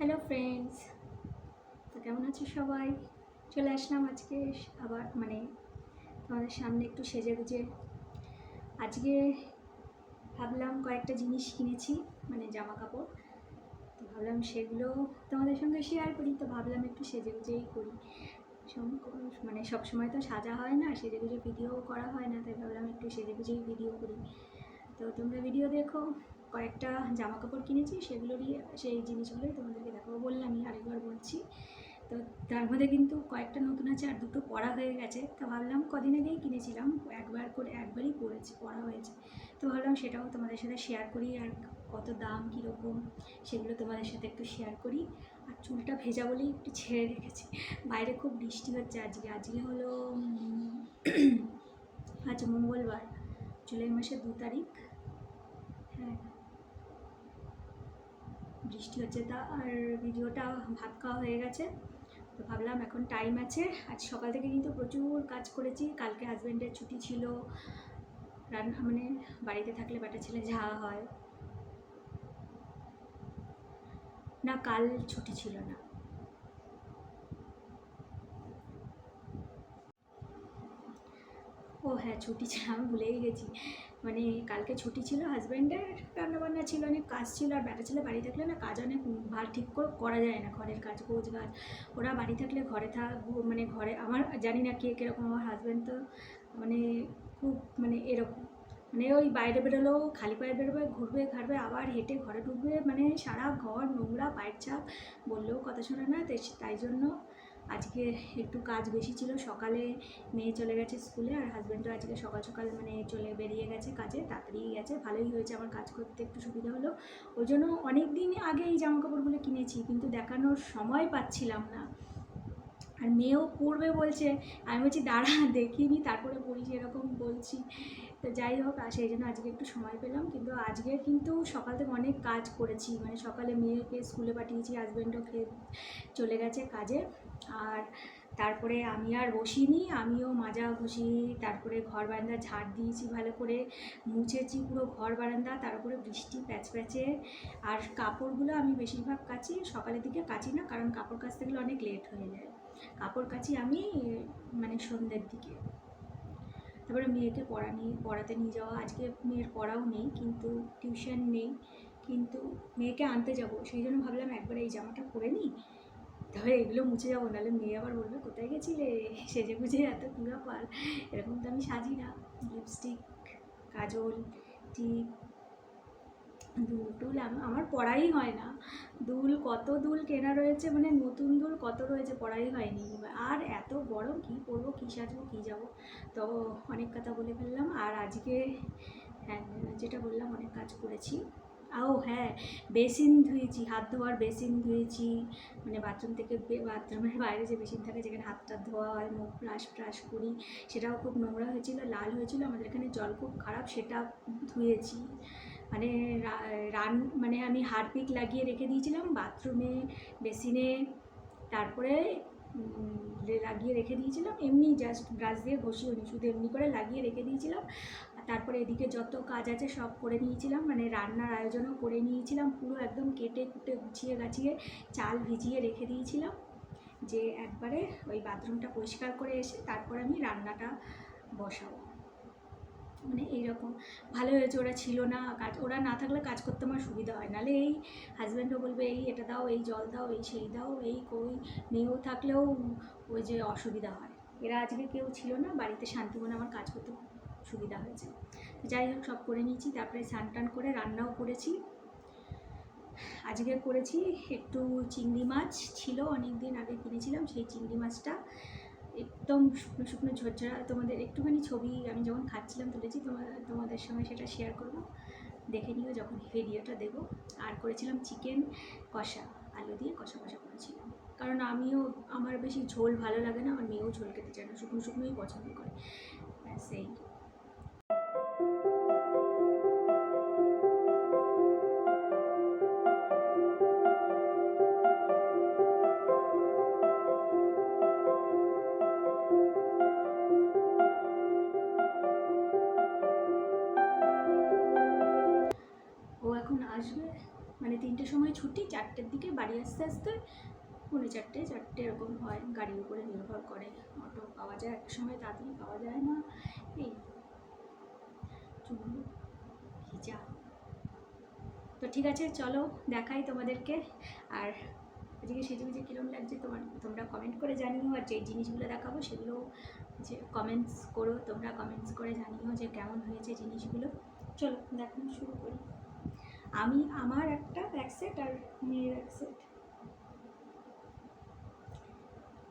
Hello friends, তো কেমন আছো সবাই? চলে আসলাম আজকে আবার তোমাদের সামনে একটু সেজে গুজে। আজকে ভাবলাম কয়েকটা জিনিস কিনেছি, জামা কাপড়। তো ভাবলাম সেগুলো তোমাদের সঙ্গে শেয়ার করি। তো ভাবলাম একটু সেজে গুজেই করি। সব সময় তো সাজা হয় না, সেজে গুজে ভিডিও করা হয় না, তাই ভাবলাম একটু সেজে গুজেই ভিডিও করি। তো তোমরা ভিডিও দেখো। কয়েকটা জামা কাপড় কিনেছি, সেগুলোরই সেই জিনিসগুলোই তোমাদেরকে দেখাবো। বললামই, আরেকবার বলছি। তো তার মধ্যে কিন্তু কয়েকটা নতুন আছে, আর দুটো পরা হয়ে গেছে। তো ভাবলাম কদিন আগেই কিনেছিলাম, একবারই পরা হয়েছে। তো ভাবলাম সেটাও তোমাদের সাথে শেয়ার করি, আর কত দাম কীরকম সেগুলো তোমাদের সাথে একটু শেয়ার করি। আর চুলটা ভেজা বলেই একটু ছেড়ে রেখেছি। বাইরে খুব বৃষ্টি হচ্ছে আজকে হলো আজ মঙ্গলবার, জুলাই মাসের 2 তারিখ। হ্যাঁ, বৃষ্টি হচ্ছে। তা আর ভিডিওটা ভাত খাওয়া হয়ে গেছে। তো ভাবলাম এখন টাইম আছে। আজ সকাল থেকে কিন্তু প্রচুর কাজ করেছি। কালকে হাজব্যান্ডের ছুটি ছিল। রান্না বাড়িতে থাকলে বেটা ছেলে যা হয় না, কাল ছুটি ছিল না। ও হ্যাঁ, ছুটি ছিল, আমি ভুলেই গেছি। কালকে ছুটি ছিল হাজব্যান্ডের, রান্নাবান্না ছিল, অনেক কাজ ছিল। আর বেটা ছেলে বাড়ি থাকলে না, কাজ অনেক ঠিক করে করা যায় না। ঘরের কাজ, গোছ গাছ, ওরা বাড়ি থাকলে ঘরে আমার জানি না কে কীরকম। আমার হাজব্যান্ড তো মানে খুব এরকম, ওই বাইরে বেরোলেও খালি পায়ে বেরোবে, ঘুরবে ঘাড়বে, আবার হেঁটে ঘরে ঢুকবে, সারা ঘর নোংরা, পায়ের ছাপ, বললেও কথা শোনে না। তাই জন্য আজকে একটু কাজ বেশি ছিল। সকালে মেয়ে চলে গেছে স্কুলে, আর হাজব্যান্ডও আজকে সকাল সকাল বেরিয়ে গেছে কাজে, তাড়াতাড়ি গেছে। ভালোই হয়েছে, আমার কাজ করতে একটু সুবিধা হলো। ওই জন্য অনেক দিন আগে এই জামাকাপড়গুলো কিনেছি, কিন্তু দেখানোর সময় পাচ্ছিলাম না। আর মেয়েও পড়বে বলছে, আমি বলছি দাঁড়া দেখিনি তারপরে পড়িস, এরকম বলছি। তো যাই হোক, সেই জন্য আজকে একটু সময় পেলাম। কিন্তু আজকে কিন্তু সকাল থেকে অনেক কাজ করেছি। সকালে মেয়েকে স্কুলে পাঠিয়েছি, হাজব্যান্ডও খেয়ে চলে গেছে কাজে। আর তারপরে আমি আর বসিনি, আমিও মাজা ঘষি, তারপরে ঘর বারান্দা ঝাড় দিয়েছি, ভালো করে মুছেছি পুরো ঘর বারান্দা। তারপরে বৃষ্টি প্যাচপ্যাচে। আর কাপড়গুলো আমি বেশিরভাগ কাচি সকালের দিকে, কাচি না, কারণ কাপড় কাচতে গেলে অনেক লেট হয়ে যায়। কাপড় কাচি আমি সন্ধ্যের দিকে। তারপরে মেয়েকে পড়াতে নিয়ে যাওয়া। আজকে মেয়ের পড়াও নেই, কিন্তু টিউশন নেই, কিন্তু মেয়েকে আনতে যাব, সেই জন্য ভাবলাম একবার এই জামাটা পরে নিই, তবে এগুলো মুছে যাবো, নাহলে মেয়ে আবার বলবে কোথায় গেছিলে সেজে গুজে, এত কী ব্যাপার। এরকম তো আমি সাজি না। লিপস্টিক, কাজল, টিপ, দুল টুল আমার পড়াই হয় না। কত দুল কেনা রয়েছে, নতুন দুল কত রয়েছে, পড়াই হয়নি। আর এত গরম, কী পরবো, কী সাজবো, কী যাবো। তো অনেক কথা বলে ফেললাম। আর আজকে হ্যাঁ, যেটা বললাম, অনেক কাজ করেছি। ও হ্যাঁ, বেসিন ধুয়েছি, হাত ধোয়ার বেসিন ধুয়েছি। বাথরুম থেকে, বাথরুমের বাইরে যে বেসিন থাকে, যেখানে হাতটা ধোয়া হয়, মুখ ব্রাশ করি, সেটাও খুব নোংরা হয়েছিল, লাল হয়েছিল। আমাদের এখানে জল খুব খারাপ, সেটা ধুয়েছি। মানে আমি হারপিক লাগিয়ে রেখে দিয়েছিলাম বাথরুমে, বেসিনে। তারপরে লাগিয়ে রেখে দিয়েছিলাম, এমনি জাস্ট ব্রাশ দিয়ে ঘষিয়ে নি, শুধু এমনি করে লাগিয়ে রেখে দিয়েছিলাম। আর তারপরে এদিকে যত কাজ আছে সব করে নিয়েছিলাম, রান্নার আয়োজনও করে নিয়েছিলাম, পুরো একদম কেটে কুটে গুছিয়ে গাছিয়ে চাল ভিজিয়ে রেখে দিয়েছিলাম, যে একবারে ওই বাথরুমটা পরিষ্কার করে এসে তারপরে আমি রান্নাটা বসাবো। এইরকম ভালো হয়েছে, ওরা ছিল না, ওরা না থাকলে কাজ করতে আমার সুবিধা হয়। নাহলে এই হাজব্যান্ডও বলবে এই এটা দাও, এই জল দাও, এই সেই দাও, এই কই, মেয়েও থাকলেও ওই যে অসুবিধা হয়। এরা আজকে কেউ ছিল না বাড়িতে, শান্তিমনে আমার কাজ করতে সুবিধা হয়েছে। যাই হোক, সব করে নিয়েছি। তারপরে স্নান টান করে রান্নাও করেছি। আজকে করেছি একটু চিংড়ি মাছ, ছিল অনেক দিন আগে কিনেছিলাম, সেই চিংড়ি মাছটা একদম শুকনো শুকনো ঝরঝরা। তোমাদের একটুখানি ছবি আমি যখন খাচ্ছিলাম তুলেছি, তোমাদের সঙ্গে সেটা শেয়ার করব, দেখে নিও যখন ভিডিওটা দেবো। আর করেছিলাম চিকেন কষা, আলু দিয়ে কষা করেছিলাম। কারণ আমার বেশি ঝোল ভালো লাগে না, আমার মেয়েও ঝোল খেতে চায় না, শুকনো শুকনোই পছন্দ করে। সেই ও এখন আসবে, 3টের সময় ছুটি, 4টের দিকে বাড়ি আসতে আসতে 4:45 এরকম হয়, গাড়ির উপরে নির্ভর করে। অটো পাওয়া যায় এক সময়, তাড়াতাড়ি পাওয়া যায় না। এই চুল ভিজা। তো ঠিক আছে, চলো দেখাই তোমাদেরকে। আর আজকে সেজে কীরকম লাগছে তোমরা কমেন্ট করে জানিও। আর যে জিনিসগুলো দেখাবো সেগুলো যে কমেন্টস করো, তোমরা কমেন্টস করে জানিও যে কেমন হয়েছে জিনিসগুলো। চলো দেখানো শুরু করি। আমার একটা ব্যাক সেট আর মেয়ের এক সেট,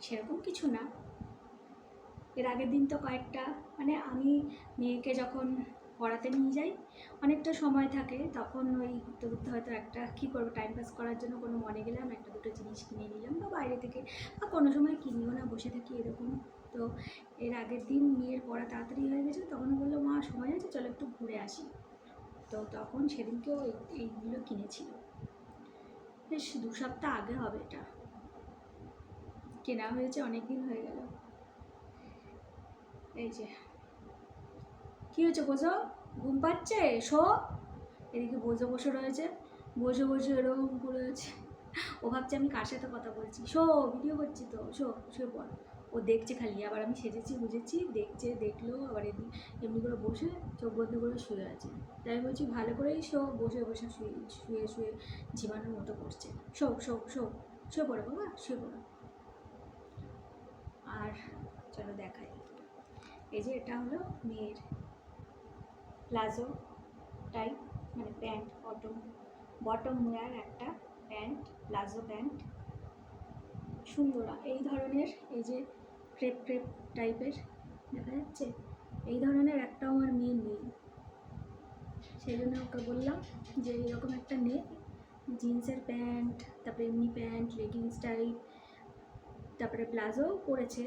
সেরকম কিছু না। এর আগের দিন তো কয়েকটা, মানে আমি মেয়েকে যখন পড়াতে নিয়ে যাই অনেকটা সময় থাকে, তখন ওই ঘুরতে ঘুরতে হয়তো একটা কী করবো, টাইম পাস করার জন্য কোনো মনে গেলাম একটা দুটো জিনিস কিনে নিলাম, বা বাইরে থেকে, বা কোনো সময় কিনিও না, বসে থাকি এরকম। তো এর আগের দিন মেয়ের পড়া তাড়াতাড়ি হয়ে গেছে, তখন বললো মা সময় আছে চলো একটু ঘুরে আসি। তো তখন সেদিনকেও এইগুলো কিনেছিল। বেশ 2 সপ্তাহ আগে হবে এটা কেনা হয়েছে, অনেক দিন হয়ে গেল। এই যে কী হয়েছে, বোঝো ঘুম পাচ্ছে, শো। এদিকে বসে রয়েছে, বসে এরকম করে আছে। ও ভাবছে আমি কার সাথে কথা বলছি, শো ভিডিও করছি তো, শুয়ে পড়। ও দেখছে খালি, আবার আমি সেজেছি বুঝেছি, দেখলো আবার এমনি করে বসে চোখ বন্ধ করে শুয়ে আছে। তাই বলছি ভালো করেই বসে শুয়ে ঝিমানোর মতো করছে। শুয়ে পড়ো বাবা, শুয়ে পড়ো। আর চলো দেখাই, এই যে এটা হলো মেয়ের প্লাজো টাইপ, মানে প্যান্ট, বটম ওয়্যার একটা প্যান্ট, প্লাজো প্যান্ট, সুন্দর। এই ধরনের, এই যে ক্রেপ টাইপের দেখা যাচ্ছে, এই ধরনের একটাও আমার মেয়ে নেই, সেই জন্য ওকে বললাম যে এরকম একটা নে। জিন্সের প্যান্ট, তারপরে এমনি প্যান্ট, লেগিংস টাইপ, তারপরে প্লাজো পরেছে,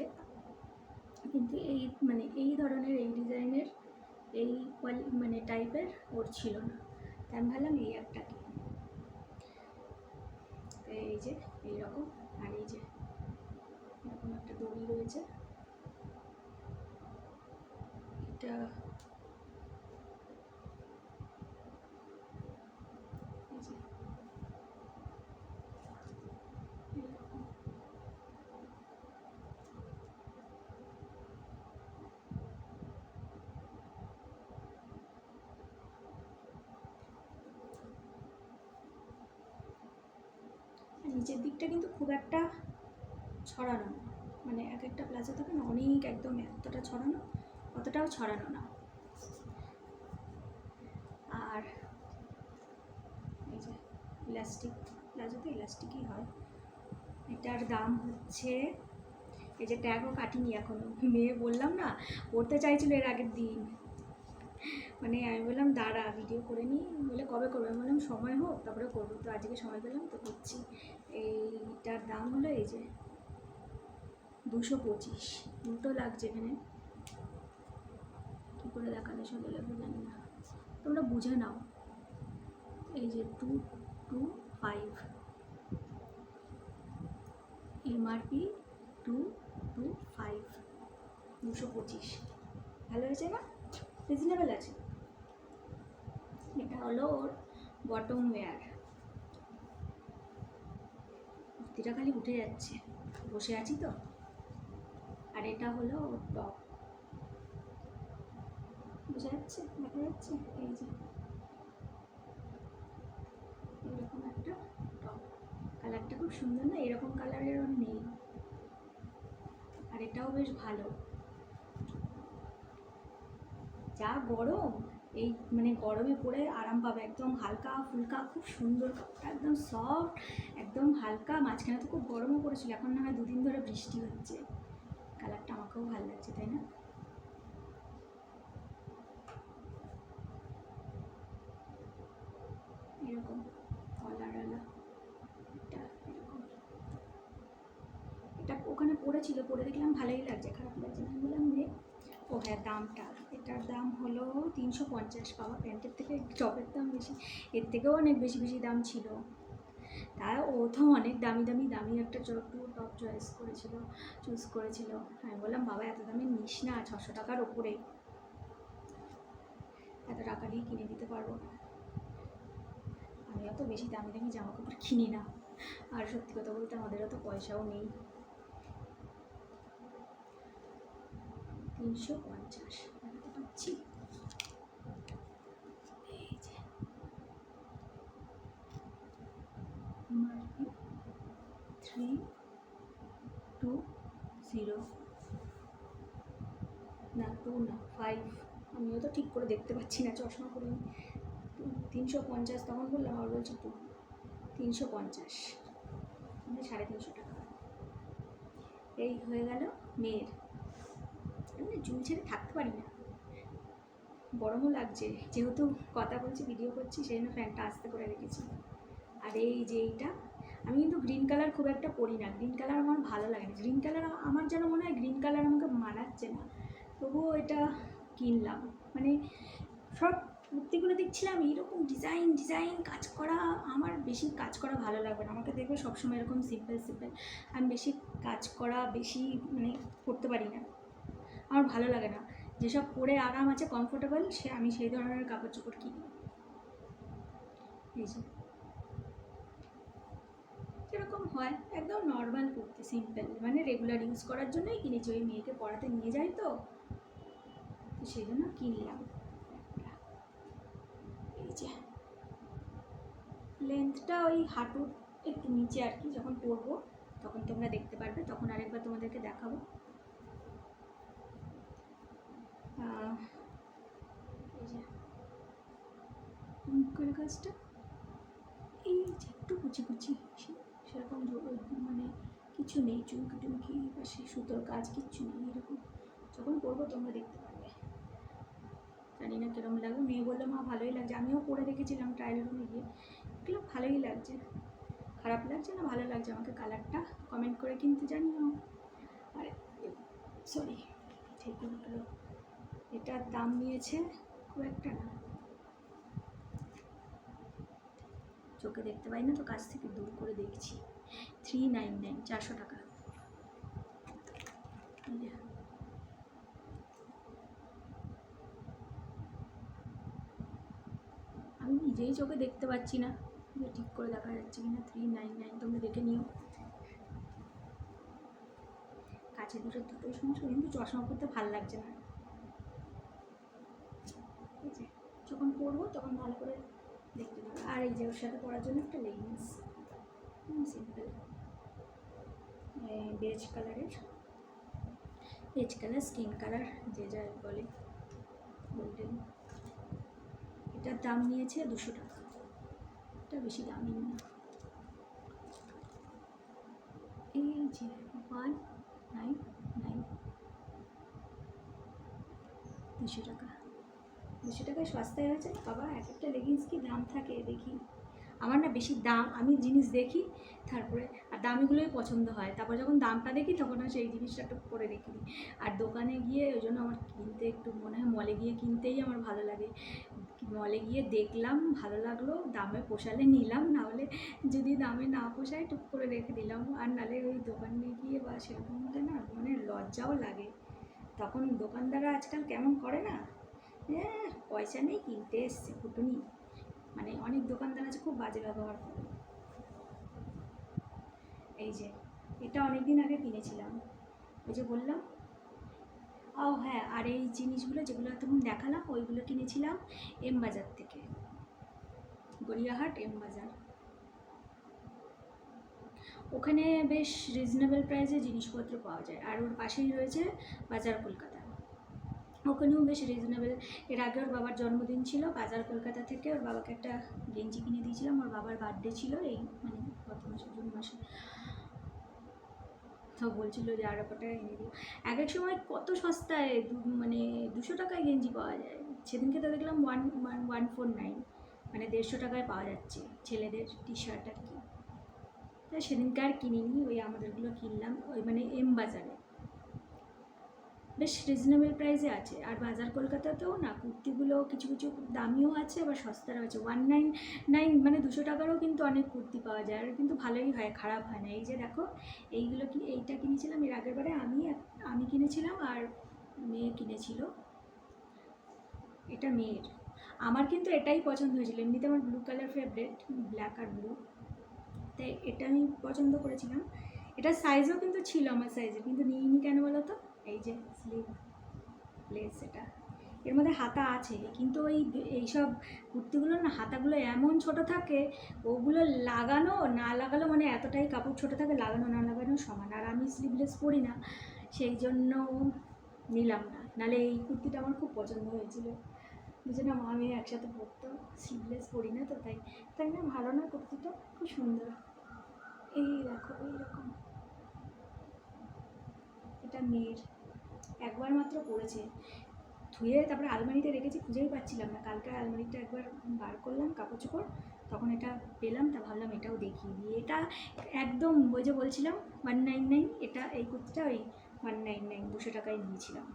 কিন্তু এই ধরনের এই ডিজাইনের এই মানে টাইপের ওর ছিল না। তাই আমি ভাবলাম এই একটা কি, এই যে এইরকম। আর এই যে এরকম একটা দড়ি রয়েছে, এটা এই যে এরকম। নিচের দিকটা কিন্তু খুব একটা ছড়ানো না, মানে এক একটা প্লাজো থাকে না অনেক একদম এতটা ছড়ানো, অতটাও ছড়ানো না। আর এই যে ইলাস্টিক, প্লাজোতে ইলাস্টিকই হয়। এটার দাম হচ্ছে, এই যে ট্যাগও কাটিনি এখনো, মেয়ে বললাম না পড়তে চাইছিল এর আগের দিন, মানে আমি বললাম দাঁড়া ভিডিও করে নিই, বলে কবে করবো, আমি বললাম সময় হোক তারপরে করবো, তো আজকে সময় পেলাম তো করছি। এইটার দাম হলো এই যে 225, উল্টো লাগছে এখানে, কী করে দেখালে সোজা লাগবে জানি না, তোমরা বুঝে নাও। এই যে 225, এমআরপি 225, 225, ভালো হয়েছে না, রিজনেবল আছে। এটা হলো ওর বটম ওয়্যার, কুর্তিটা খালি উঠে যাচ্ছে, বসে আছি তো। আর এটা হলো ওর টপ, বোঝা যাচ্ছে, দেখা যাচ্ছে, এই যে এরকম একটা টপ, কালারটা খুব সুন্দর না, এরকম কালারের ওর নেই। আর এটাও বেশ ভালো, যা গরম, এই মানে গরমে পরে আরাম পাবে, একদম হালকা ফুলকা, খুব সুন্দর কাপড়টা, একদম সফট, একদম হালকা। মাঝখানে তো খুব গরমও পড়েছিল, এখন না হয় 2 দিন ধরে বৃষ্টি হচ্ছে। কালারটা আমাকেও ভালো লাগছে, তাই না? এরকম কলারওয়ালা, এটা এরকম, এটা ওখানে পড়েছিল, পরে দেখলাম ভালোই লাগছে, খারাপ লাগছে না, বললাম নে। ও হ্যাঁ, দামটা, এটার দাম হলো 350, বাবা প্যান্টের থেকে টপের দাম বেশি, এর থেকেও অনেক বেশি দাম ছিল। তাই ও তো অনেক দামি একটা টপ চুজ করেছিল। আমি বললাম বাবা এত দামে নিস না, 600 টাকার ওপরে, এত টাকা দিয়ে কিনে দিতে পারবো না। আমি অত বেশি দামি দামি জামা কাপড় কিনি না, আর সত্যি কথা বলতে আমাদের অত পয়সাও নেই। 350 দেখাতে পাচ্ছি। এই যে MRP 320, না 2 না 5, আমিও তো ঠিক করে দেখতে পাচ্ছি না, চশমা পরে। 350 তখন বললাম, আর বলছি 350, মানে 350 টাকা। এই হয়ে গেল মেয়ের। মানে চুল ছেড়ে থাকতে পারি না, গরমও লাগছে, যেহেতু কথা বলছি ভিডিও করছি সেই জন্য ফ্যানটা আস্তে করে রেখেছি। আর এই যে এইটা, আমি কিন্তু গ্রিন কালার খুব একটা পরি না, গ্রিন কালার আমার ভালো লাগে না, গ্রিন কালার আমার যেন মনে হয় গ্রিন কালার আমাকে মানাচ্ছে না, তবুও এটা কিনলাম। মানে সব কুর্তিগুলো দেখছিলাম এইরকম ডিজাইন ডিজাইন কাজ করা, আমার বেশি কাজ করা ভালো লাগবে না, আমাকে দেখবে সবসময় এরকম সিম্পল সিম্পল, আমি বেশি কাজ করা বেশি মানে করতে পারি না, আমার ভালো লাগে না। যেসব পরে আরাম আছে, কমফোর্টেবল, আমি সেই ধরনের কাপড় চোপড় কিনি। এই যে যেরকম হয় একদম নর্মাল কুর্তি, সিম্পল, মানে রেগুলার ইউজ করার জন্যই কিনেছি, ওই মেয়েকে পড়াতে নিয়ে যাই তো সেই জন্য কিনলাম। এই যে লেন্থটা ওই হাঁটুর একটু নিচে আর কি, যখন পরবো তখন তোমরা দেখতে পারবে, তখন আরেকবার তোমাদেরকে দেখাবো। এই যে মুখের কাজটা এই যে একটু কুচি কুচি, সেরকম মানে কিছু নেই, চুমকি টুমকি বা সে সুতোর কাজ কিচ্ছু নেই, এরকম যখন পরবো তোমরা দেখতে পারবে। জানি না কিরম লাগবে, মেয়ে বললো মা ভালোই লাগছে, আমিও পরে দেখেছিলাম ট্রায়াল রুমে গিয়ে, এগুলো ভালোই লাগছে, খারাপ লাগছে না ভালো লাগছে, আমাকে কালারটা কমেন্ট করে কিন্তু জানিও। আর সরি ঠিক হলো, এটার দাম নিয়েছে খুব একটা না, চোখে দেখতে পাই না তো কাছ থেকে দূর করে দেখছি, 399, 400 টাকা। আমি নিজেই চোখে দেখতে পাচ্ছি না যে ঠিক করে দেখা যাচ্ছে কিনা, 399, তোমরা দেখে নিও। কাছে দুটোই সমস্যা, কিন্তু চশমা পরতে ভালো লাগছে না, ঠিক আছে, যখন পরবো তখন ভালো করে দেখতে পাবো। আর এই যে ওর সাথে পরার জন্য একটা লেগিংস, সিম্পল বেজ কালারের, বেজ কালার স্কিন কালার যে যা বলে, গোল্ডেন, এটার দাম নিয়েছে 200 টাকা, এটা বেশি দামি না। এই যে 199, 200 টাকা, 200 টাকায় সস্তায় হয়েছে বাবা, এক একটা লেগিংস কি দাম থাকে দেখি, আমার না বেশি দাম, আমি জিনিস দেখি তারপরে, আর দামিগুলোই পছন্দ হয়, তারপর যখন দামটা দেখি তখন আর সেই জিনিসটা একটু করে রেখে দিই। আর দোকানে গিয়ে ওই জন্য আমার কিনতে একটু মনে হয়, মলে গিয়ে কিনতেই আমার ভালো লাগে, মলে গিয়ে দেখলাম ভালো লাগলো, দামে পোষালে নিলাম, না হলে যদি দামে না পোষায় টুক করে রেখে দিলাম। আর নাহলে ওই দোকানে গিয়ে বা সেরকম হলে না মানে লজ্জাও লাগে, তখন দোকানদাররা আজকাল কেমন করে না, পয়সা নেই কিনতে এসছে ফুটুনি, মানে অনেক দোকানদার আছে খুব বাজে ব্যবহার করে। এই যে এটা অনেক দিন আগে কিনেছিলাম, ওই যে বললাম। ও হ্যাঁ, আর এই জিনিসগুলো যেগুলো তখন দেখালাম ওইগুলো কিনেছিলাম এম বাজার থেকে, গড়িয়াহাট এম বাজার, ওখানে বেশ রিজনেবল প্রাইসে জিনিসপত্র পাওয়া যায়। আর ওর পাশেই রয়েছে বাজার কলকাতা, ওখানেও বেশ রিজনেবল। এর আগে ওর বাবার জন্মদিন ছিল, বাজার কলকাতা থেকে ওর বাবাকে একটা গেঞ্জি কিনে দিয়েছিলাম, ওর বাবার বার্থডে ছিল এই মানে গত মাসে, জুন মাসে, তো বলছিল যে আর টাকা এনে দিও। এক এক সময় কত সস্তায় মানে 200 টাকায় গেঞ্জি পাওয়া যায়, সেদিনকে তো দেখলাম 149, মানে 150 টাকায় পাওয়া যাচ্ছে ছেলেদের টি শার্ট আর কি। তাই সেদিনকে আর কিনিনি, ওই আমাদেরগুলো কিনলাম ওই মানে এম বাজারে, বেশ রিজনেবল প্রাইসে আছে। আর বাজার কলকাতাতেও না কুর্তিগুলো কিছু কিছু দামিও আছে, আবার সস্তারও আছে, 199 মানে 200 টাকারও কিন্তু অনেক কুর্তি পাওয়া যায়, আর কিন্তু ভালোই হয়, খারাপ হয় না। এই যে দেখো এইগুলো কি, এইটা কিনেছিলাম এর আগের বারে, আমি কিনেছিলাম আর মেয়ে কিনেছিল, এটা মেয়ের। আমার কিন্তু এটাই পছন্দ হয়েছিল, এমনিতে আমার ব্লু কালার ফেভারিট, ব্ল্যাক আর ব্লু, তাই এটা আমি পছন্দ করেছিলাম। এটার সাইজও কিন্তু ছিল আমার সাইজে, কিন্তু নিইনি কেন বলো তো, এই যে স্লিভ লেস, এটা এর মধ্যে হাতা আছে, কিন্তু এইসব কুর্তিগুলো না হাতাগুলো এমন ছোট থাকে, ওগুলো লাগানো না লাগালো মানে এতটাই কাপড় ছোট থাকে, লাগানো না লাগানো সমান। আর আমি স্লিভলেস পরি না, সেই জন্য নিলাম না, নাহলে এই কুর্তিটা আমার খুব পছন্দ হয়েছিল। দুজনে মা মেয়ে একসাথে পরতো, স্লিভলেস পরি না তো, তাই তাই না, ভালো না কুর্তিটা, খুব সুন্দর। এই দেখো এইরকম, এটা মেয়ের, একবার মাত্র পরেছে, ধুয়ে তারপরে আলমারিতে রেখেছি, খুঁজেই পাচ্ছিলাম না, কালকে আলমারিটা একবার বার করলাম কাপড় চোপড়, তখন এটা পেলাম, তা ভাবলাম এটাও দেখিয়ে দিই। এটা একদম ওই যে বলছিলাম 199, এটা এই কুর্তিটা ওই 199, 200 টাকায় নিয়েছিলাম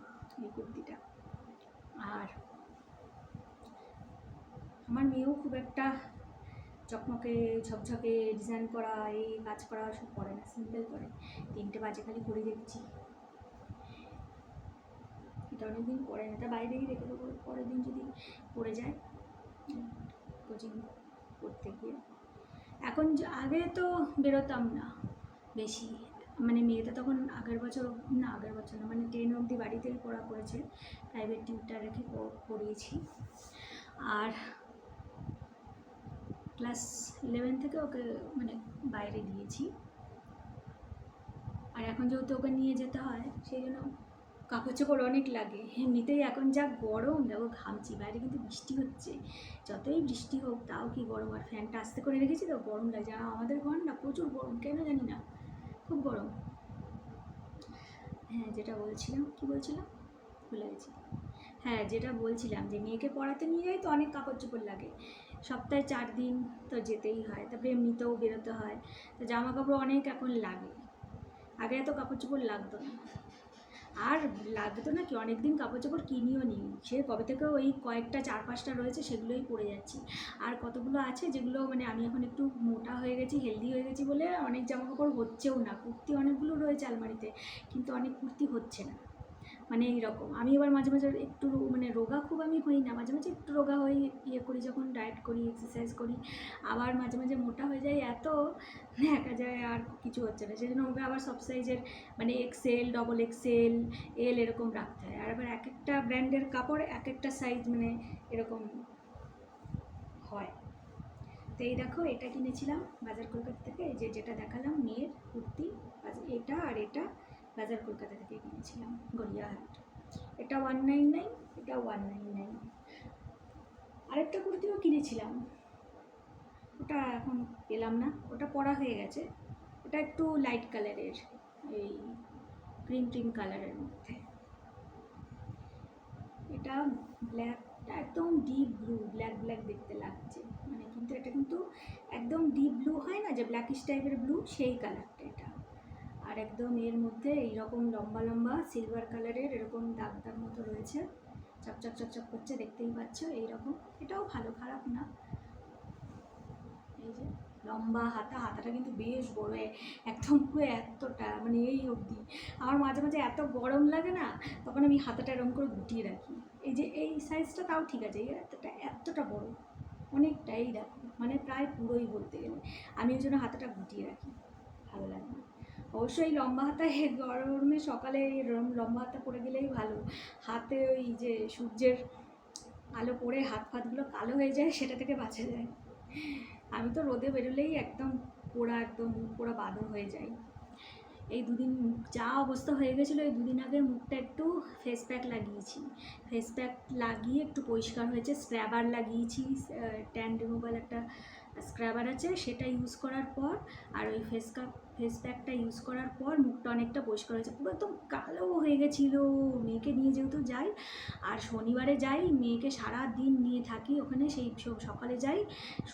এই কুর্তিটা। আর আমার মেয়েও খুব একটা চকমকে ঝকঝকে ডিজাইন করা এই কাজ করা সব করে না, সিম্পল করে, 3টে বাজে খালি ঘড়ি দেখছি, এটা অনেকদিন পরে না, এটা বাইরেই রেখে দেবো, পরের দিন যদি পড়ে যায় কোচিং করতে গিয়ে। এখন আগে তো বেরোতাম না বেশি, মানে মেয়েটা তখন আগের বছর না মানে 10 অবধি বাড়িতেই পড়া করেছে, প্রাইভেট টিউটার রেখে পড়িয়েছি। আর ক্লাস 11 থেকে ওকে মানে বাইরে দিয়েছি। আর এখন যেহেতু ওকে নিয়ে যেতে হয়, সেই জন্য কাপড় চোপড় অনেক লাগে, এমনিতেই এখন যা গরম, দেখো ঘামছি, বাইরে কিন্তু বৃষ্টি হচ্ছে, যতই বৃষ্টি হোক তাও কি গরম, আর ফ্যানটা আস্তে করে রেখেছি তো গরম লাগছে। আর আমাদের ঘর না প্রচুর গরম, কেন জানি না, খুব গরম। হ্যাঁ যেটা বলছিলাম, কি বলছিলাম ভুলে গেছি। হ্যাঁ যেটা বলছিলাম যে মেয়েকে পড়াতে নিয়ে যাই তো অনেক কাপড় চোপড় লাগে, সপ্তাহে 4 দিন তো যেতেই হয়, তারপরে এমনিতেও বেরোতে হয়, তো জামা কাপড় অনেক এখন লাগে, আগে এত কাপড় চোপড় লাগতো না। আর লাগতো না কি, অনেক দিন কাপড় চোপড় কিনিও নি, সে কবে থেকে ওই কয়েকটা 4-5টা রয়েছে সেগুলোই পরে যাচ্ছি। আর কতগুলো আছে যেগুলো মানে আমি এখন একটু মোটা হয়ে গেছি, হেলদি হয়ে গেছি বলে অনেক জামা কাপড় হচ্ছেও না, কুর্তি অনেকগুলো রয়েছে আলমারিতে, কিন্তু অনেক কুর্তি হচ্ছে না, মানে এইরকম। আমি এবার মাঝে মাঝে একটু মানে রোগা খুব আমি হই না, মাঝে মাঝে একটু রোগা হই, ইয়ে করি যখন ডায়েট করি, এক্সারসাইজ করি, আবার মাঝে মাঝে মোটা হয়ে যায়, এত দেখা যায় আর কিছু হচ্ছে না, সেই জন্য ওকে আবার সব সাইজের মানে XL, XXL, L এরকম রাখতে হয়। আর আবার এক একটা ব্র্যান্ডের কাপড় এক একটা সাইজ মানে এরকম হয়। তো এই দেখো এটা কিনেছিলাম বাজার কলকাতা থেকে, এই যে যেটা দেখালাম মেয়ের কুর্তি, এটা আর এটা বাজার কলকাতা থেকে কিনেছিলাম, গড়িয়াহাট। এটা 199, এটা 199। আরেকটা কুর্তিও কিনেছিলাম, ওটা এখন পেলাম না, ওটা পরা হয়ে গেছে, ওটা একটু লাইট কালারের, এই ক্রিম কালারের মধ্যে। এটা ব্ল্যাক, একদম ডিপ ব্লু, ব্ল্যাক দেখতে লাগছে মানে, কিন্তু এটা কিন্তু একদম ডিপ ব্লু হয় না যে ব্ল্যাকিশ টাইপের ব্লু, সেই কালারটা এটা। আর একদম এর মধ্যে এইরকম লম্বা লম্বা সিলভার কালারের এরকম দাগ দাগ মতো রয়েছে, চকচক চকচক করছে, দেখতেই পাচ্ছ এইরকম, এটাও ভালো, খারাপ না। এই যে লম্বা হাতা, হাতাটা কিন্তু বেশ বড়, একদম পুরো এতটা মানে এই অবধি। আমার মাঝে মাঝে এত গরম লাগে না, তখন আমি হাতাটা এরকম করে গুটিয়ে রাখি, এই যে এই সাইজটা তাও ঠিক আছে, এই এতটা বড় অনেকটাই, দেখো মানে প্রায় পুরোই বলতে গেলে, আমি ওই জন্য হাতাটা গুটিয়ে রাখি, ভালো লাগে না। অবশ্যই লম্বা হাতায় গরমে সকালে লম্বা হাতা পরে গেলেই ভালো, হাতে ওই যে সূর্যের আলো পড়ে হাত ফাতগুলো কালো হয়ে যায়, সেটা থেকে বাঁচা যায়। আমি তো রোদে বেরোলেই একদম একদম পোড়া বাদর হয়ে যায়। এই দুদিন যা অবস্থা হয়ে গেছিলো, এই দুদিন আগে মুখটা একটু ফেস প্যাক লাগিয়েছি, ফেস প্যাক লাগিয়ে একটু পরিষ্কার হয়েছে, স্ক্রাবার লাগিয়েছি, ট্যান রিমুভাল একটা স্ক্রাবার আছে সেটা ইউজ করার পর, আর ওই ফেস প্যাকটা ইউজ করার পর মুখটা অনেকটা পরিষ্কার হয়েছে, পুরো একদম কালো হয়ে গেছিলো। মেয়েকে নিয়ে যেহেতু যাই, আর শনিবারে যাই, মেয়েকে সারা দিন নিয়ে থাকি ওখানে, সেই সকালে যাই,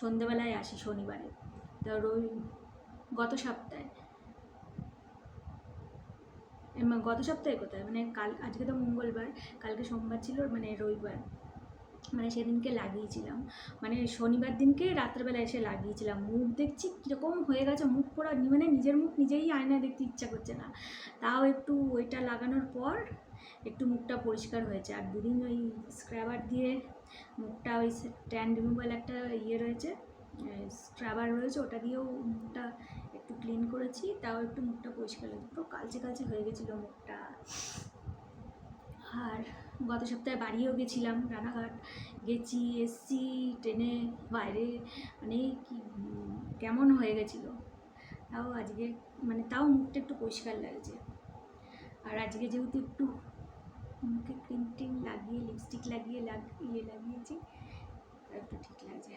সন্ধেবেলায় আসি শনিবারে। তো গত সপ্তাহে কোথায় মানে আজকে তো মঙ্গলবার, কালকে সোমবার ছিল, মানে রবিবার, মানে সেদিনকে লাগিয়েছিলাম, মানে শনিবার দিনকে রাত্রেবেলা এসে লাগিয়েছিলাম। মুখ দেখছি কীরকম হয়ে গেছে, মুখ পুরো মানে নিজের মুখ নিজেই আয়নায় দেখতে ইচ্ছা করছে না, তাও একটু ওইটা লাগানোর পর একটু মুখটা পরিষ্কার হয়েছে। আর দুদিন ওই স্ক্রাবার দিয়ে মুখটা ওই ট্যান রিমুভাল একটা ইয়ে রয়েছে, স্ক্রাবার রয়েছে, ওটা দিয়েও মুখটা একটু ক্লিন করেছি, তাও একটু মুখটা পরিষ্কার লাগে, পুরো কালচে কালচে হয়ে গেছিলো মুখটা। আর গত সপ্তাহে বাড়িও গেছিলাম, রানাঘাট গেছি, এসছি ট্রেনে, বাইরে মানে কি কেমন হয়ে গেছিলো। তাও আজকে মানে তাও মুখটা একটু পরিষ্কার লাগছে। আর আজকে যেহেতু একটু মুখে ক্রিম টিম লাগিয়ে লিপস্টিক লাগিয়ে লাগিয়েছি, একটু ঠিক লাগছে।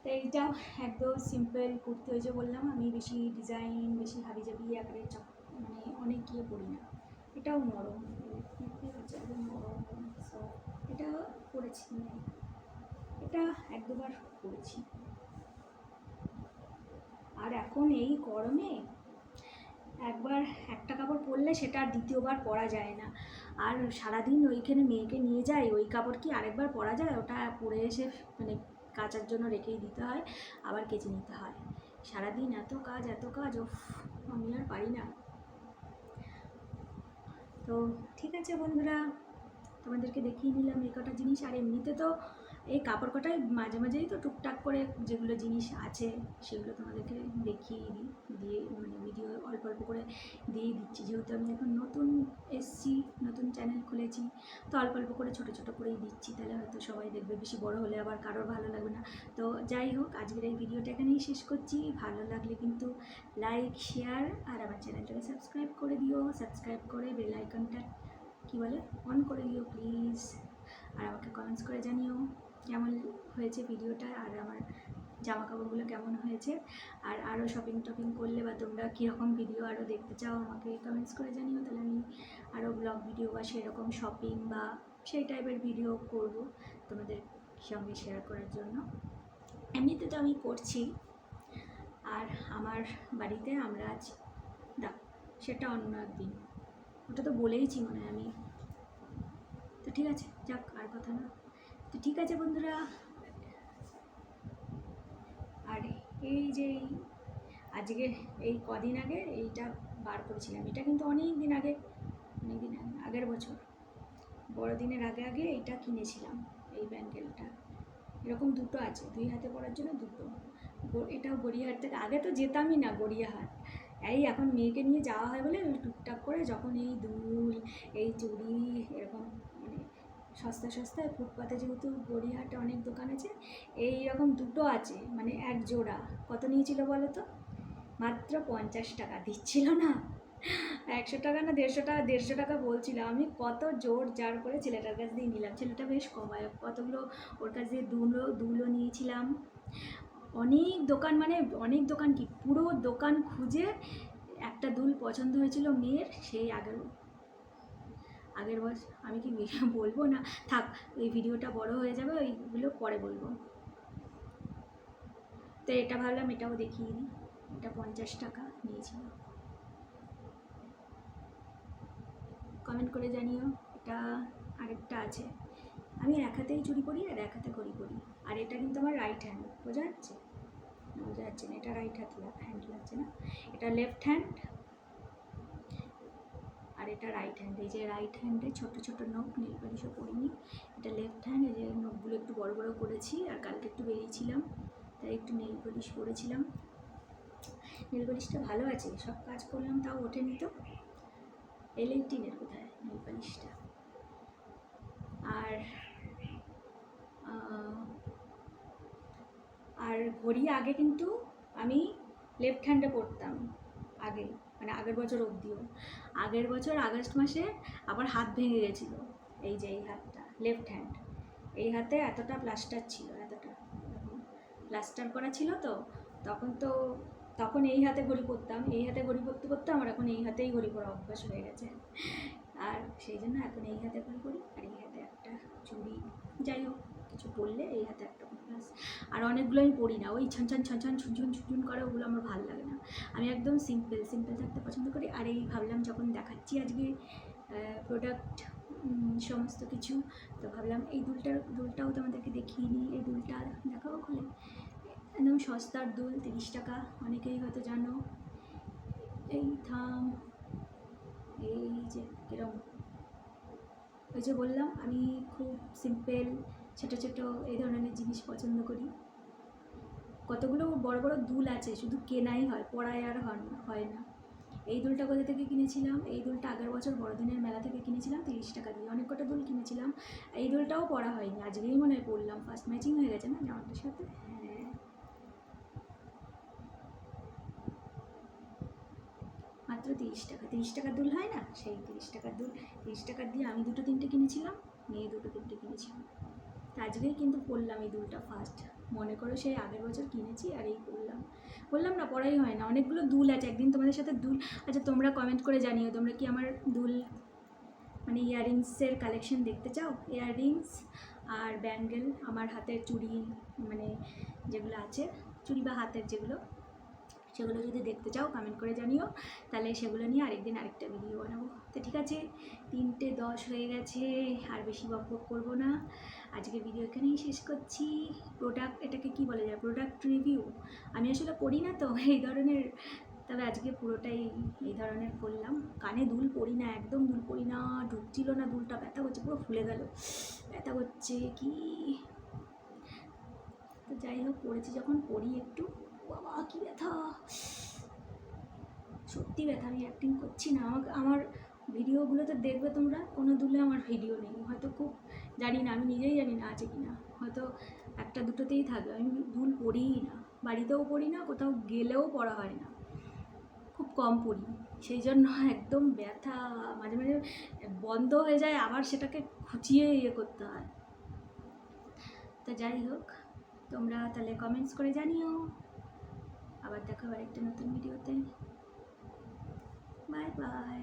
তো এইটাও একদম সিম্পল কুর্তি হয়েছে, বললাম আমি বেশি ডিজাইন বেশি হাবিজাবি আকারে মানে অনেক গিয়ে পড়ি না। এটাও নরম, একদম নরম, এটা পরেছি, এটা এক দুবার পরেছি। আর এখন এই গরমে একবার একটা কাপড় পরলে সেটা আর দ্বিতীয়বার পরা যায় না। আর সারাদিন ওইখানে মেয়েকে নিয়ে যাই, ওই কাপড় কি আরেকবার পরা যায়? ওটা পরে এসে মানে কাচার জন্য রেখেই দিতে হয়, আবার কেচে নিতে হয়। সারাদিন এত কাজ, ও আমি আর পারি না। তো ঠিক আছে বন্ধুরা, তোমাদেরকে দেখিয়ে নিলাম এই কটা জিনিস। আর এমনিতে তো এই কাপড় কটাই মাঝে মাঝেই তো টুকটাক করে যেগুলো জিনিস আছে সেগুলো তোমাদেরকে দেখিয়ে দিয়ে মানে ভিডিও অল্প অল্প করে দিয়ে দিচ্ছি, যেহেতু আমি এখন নতুন এসছি, নতুন চ্যানেল খুলেছি, তো অল্প অল্প করে ছোটো ছোটো করেই দিচ্ছি, তাহলে হয়তো সবাই দেখবে, বেশি বড় হলে আবার কারোর ভালো লাগবে না। তো যাই হোক, আজকের এই ভিডিওটা এখানেই শেষ করছি। ভালো লাগলে কিন্তু লাইক, শেয়ার আর আমার চ্যানেলটাকে সাবস্ক্রাইব করে দিও, সাবস্ক্রাইব করে বেল আইকনটা কী বলে অন করে দিও প্লিজ। আর আমাকে কমেন্টস করে জানিও কেমন হয়েছে ভিডিওটা, আর আমার জামা কাপড়গুলো কেমন হয়েছে। আর আরও শপিং টপিং করলে বা তোমরা কীরকম ভিডিও আরও দেখতে চাও আমাকে কমেন্টস করে জানিও, তাহলে আমি আরও ব্লগ ভিডিও বা সেরকম শপিং বা সেই টাইপের ভিডিও করব তোমাদের সঙ্গে শেয়ার করার জন্য। এমনিতে তো আমি করছি। আর আমার বাড়িতে আমরা আছি, সেটা অন্য একদিন, ওটা তো বলেইছি মনে হয় আমি। তো ঠিক আছে, যাক আর কথা না। তো ঠিক আছে বন্ধুরা, আর এই যে আজকে এই কদিন আগে এইটা বার করেছিলাম, এটা কিন্তু অনেক দিন আগে, আগের বছর বড়দিনের আগে আগে এইটা কিনেছিলাম, এই ব্যাঙ্গেলটা। এরকম দুটো আছে, দুই হাতে পরার জন্য দুটো। এটাও গড়িয়াহাট থেকে, আগে তো যেতামই না গড়িয়াহাট, এই এখন মেয়েকে নিয়ে যাওয়া হয় বলে ওই টুকটাক করে যখন এই দুল, এই চুড়ি এরকম মানে সস্তায় ফুটপাতে, যেহেতু গড়িয়াহাটে অনেক দোকান আছে, এই রকম দুটো আছে, মানে এক জোড়া। কত নিয়েছিল বলো তো? মাত্র 50 টাকা দিচ্ছিল না, 100 টাকা না 150 টাকা বলছিল। আমি কত জোর জার করে ছেলেটার কাছ দিয়ে নিলাম, ছেলেটা বেশ কমায়, কতগুলো ওর কাছ দিয়ে দুলও নিয়েছিলাম। অনেক দোকান, মানে অনেক দোকান কি পুরো দোকান খুঁজে একটা দুল পছন্দ হয়েছিল মেয়ের, সেই আগের বছর। আমি কি বলবো না, থাক, এই ভিডিওটা বড় হয়ে যাবে, ওইগুলো পরে বলবো। তো এটা ভাবলাম এটাও দেখিয়ে দিই, এটা 50 টাকা নিয়েছিল। কমেন্ট করে জানিও। এটা আরেকটা আছে, আমি এক হাতেই চুরি করি আর এক হাতে ঘড়ি পরি। আর এটা কিন্তু আমার রাইট হ্যান্ড, বোঝা যাচ্ছে না, এটা রাইট হ্যান্ড লাগছে না, এটা লেফট হ্যান্ড। আর এটা রাইট হ্যান্ড, এই যে রাইট হ্যান্ডে ছোটো ছোটো নখ, নেল পালিশও পরিনি। এটা লেফট হ্যান্ড, এই যে নখগুলো একটু বড় বড় করেছি, আর কালকে একটু বেরিয়েছিলাম তাই একটু নেল পালিশ করেছিলাম। নেল পালিশটা ভালো আছে, সব কাজ করলাম তাও ওঠেনি তো। L18-এর কোথায় নেল পালিশটা। আর ঘড়ি আগে কিন্তু আমি লেফট হ্যান্ডে পরতাম আগে, মানে আগের বছর অবধিও। আগের বছর আগস্ট মাসে আবার হাত ভেঙে গেছিলো, এই যে এই হাতটা লেফট হ্যান্ড, এই হাতে এতটা প্লাস্টার ছিল, এতটা প্লাস্টার করা ছিল, তো তখন এই হাতে ঘড়ি পরতাম, এই হাতে ঘড়ি পরতে পরতে আমার এখন এই হাতেই ঘড়ি পরা অভ্যাস হয়ে গেছে। আর সেই জন্য এখন এই হাতে ঘড়ি পরি, আর এই হাতে একটা চুড়ি, যাই হোক কিছু পরলে এই হাতে একটা ব্যাস। আর অনেকগুলো আমি পরি না, ওই ছন ছুন করে, ওগুলো আমার ভালো লাগে না। আমি একদম সিম্পল থাকতে পছন্দ করি। আর এই ভাবলাম যখন দেখাচ্ছি আজকে প্রোডাক্ট সমস্ত কিছু, তো ভাবলাম এই দুলটাও তোমাদেরকে দেখিয়ে নিই। এই দুলটা দেখাবো খুলে, একদম সস্তার দুল, 30 টাকা, অনেকেই হয়তো জানো। এই যে কিরম ওই যে বললাম আমি খুব সিম্পল ছোটো ছোটো এই ধরনের জিনিস পছন্দ করি। কতগুলো বড় বড় দুল আছে, শুধু কেনাই হয়, পড়ায় আর হয় না। এই দুলটা কোথা থেকে কিনেছিলাম, এই দুলটা আগের বছর বড়দিনের মেলা থেকে কিনেছিলাম 30 টাকা দিয়ে। অনেক কটা দুল কিনেছিলাম, এই দুলটাও পরা হয়নি, আজকেই মনে হয় পরলাম, ফার্স্ট ম্যাচিং হয়ে গেছে না জামাটার সাথে। হ্যাঁ, মাত্র 30 টাকা, 30 টাকার দুল হয় না, সেই 30 টাকার দুল। 30 টাকার দিয়ে আমি দুটো তিনটে কিনেছিলাম, মেয়ে দুটো তিনটে কিনেছিলাম। তা আজকেই কিন্তু পরলাম এই দুলটা ফার্স্ট, মনে করো সেই আগের বছর কিনেছি আর এই পরলাম। বললাম না পরাই হয় না, অনেকগুলো দুল আছে, একদিন তোমাদের সাথে দুল। আচ্ছা তোমরা কমেন্ট করে জানিও তোমরা কি আমার দুল মানে ইয়াররিংসের কালেকশন দেখতে চাও? ইয়াররিংস আর ব্যাঙ্গেল, আমার হাতের চুড়ি, মানে যেগুলো আছে চুড়ি বা হাতের যেগুলো, সেগুলো যদি দেখতে চাও কমেন্ট করে জানিও, তাহলে সেগুলো নিয়ে আরেকদিন আরেকটা ভিডিও বানাবো। তো ঠিক আছে, 3:10 হয়ে গেছে, আর বেশি বক বক করবো না, আজকে ভিডিও এখানেই শেষ করছি। প্রোডাক্ট, এটাকে কি বলা যায়, প্রোডাক্ট রিভিউ আমি আসলে করি না তো এই ধরনের, তবে আজকে পুরোটাই এই ধরনের করলাম। কানে দুল পরি না, একদম দুল পরি না, ঢুকছিল না দুলটা, ব্যথা করছে, পুরো ফুলে গেল, ব্যথা করছে কি। তো যাই হোক, পড়েছি যখন পড়ি একটু, বাবা কি ব্যথা, সত্যি ব্যথা, আমি অ্যাক্টিং করছি না। আমার ভিডিওগুলোতে দেখবে তোমরা, কোনো দুলে আমার ভিডিও নেই, হয়তো খুব জানি না, আমি নিজেই জানি না আছে কি না, হয়তো একটা দুটোতেই থাকবে। আমি দুল পরিই না, বাড়িতেও পরি না, কোথাও গেলেও পরা হয় না, খুব কম পরি, সেই জন্য একদম ব্যথা, মাঝে মাঝে বন্ধ হয়ে যায়, আবার সেটাকে খুঁচিয়ে করতে হয়। তো যাই হোক, তোমরা তাহলে কমেন্টস করে জানিও, আবার দেখা হবে একটা নতুন ভিডিওতে। Bye bye.